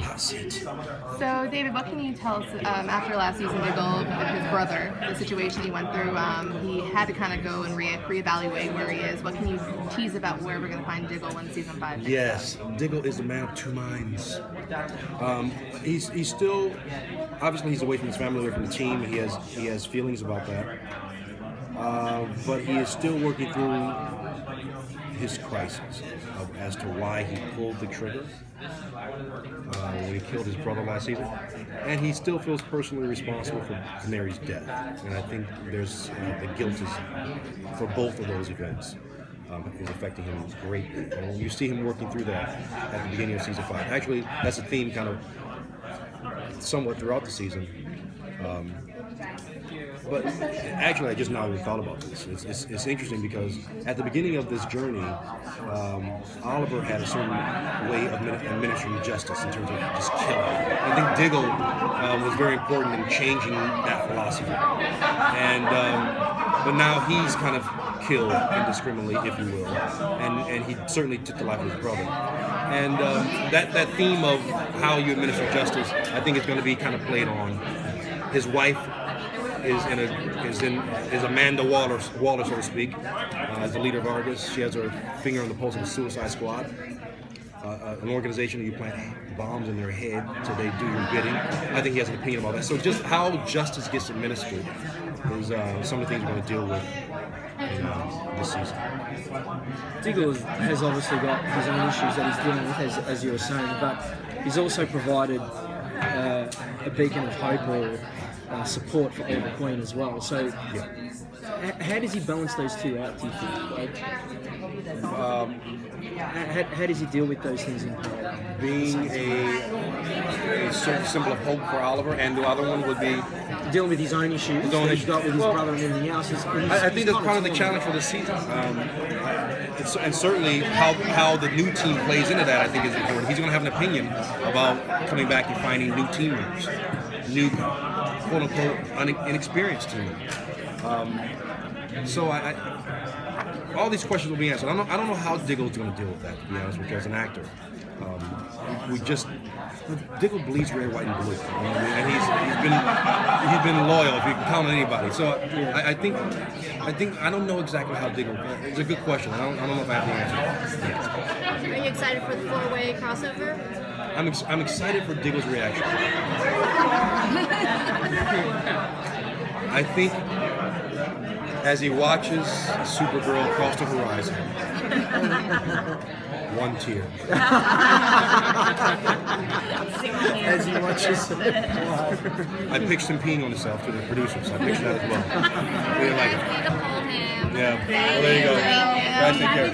Hot seat. So, David, what can you tell us after last season, Diggle, with his brother, the situation he went through? He had to kind of go and reevaluate where he is. What can you tease about where we're going to find Diggle when season 5 picks Yes, Diggle is the man of two minds. He's still, obviously he's away from his family, away from the team, and he has feelings about that. But he is still working through his crisis as to why he pulled the trigger when he killed his brother last season, and he still feels personally responsible for Mary's death. And I think there's the guilt is for both of those events is affecting him greatly. And you see him working through that at the beginning of season 5. Actually, that's a theme kind of somewhat throughout the season. But actually, I just now even thought about this. It's interesting because at the beginning of this journey, Oliver had a certain way of administering justice in terms of just killing. I think Diggle was very important in changing that philosophy. And but now he's kind of killed indiscriminately, if you will, and he certainly took the life of his brother. And that theme of how you administer justice, I think, is going to be kind of played on. His wife is Amanda Waller, so to speak, as the leader of Argus. She has her finger on the pulse of the Suicide Squad, an organization that you plant bombs in their head so they do your bidding. I think he has an opinion about that. So just how justice gets administered is some of the things we're going to deal with in this season. Diggle has obviously got his own issues that he's dealing with, as you were saying, but he's also provided a beacon of hope or support for Oliver Queen as well. So, how does he balance those two out, do you think? How does he deal with those things in parallel? Being a certain symbol of hope for Oliver, and the other one would be dealing with his own issues that he's got with his brother and everything else. I think that's part of the challenge for the season. And certainly how the new team plays into that, I think, is important. He's going to have an opinion about coming back and finding new team members, new quote-unquote inexperienced team members. So all these questions will be answered. I don't know how Diggle's going to deal with that, to be honest with you, as an actor. Diggle bleeds red, white, and blue. You know what I mean? And he's been loyal, if you can count on anybody. So I think I don't know exactly how Diggle. It's a good question. I don't know if I have the answer yet. Are you excited for the 4-way crossover? I'm excited for Diggle's reaction. I think as he watches Supergirl cross the horizon, one tear. As he watches. I pitched him peeing on himself to the producers. I pitched that as well. They didn't like it. Yeah. Well, there you go. Guys, take care.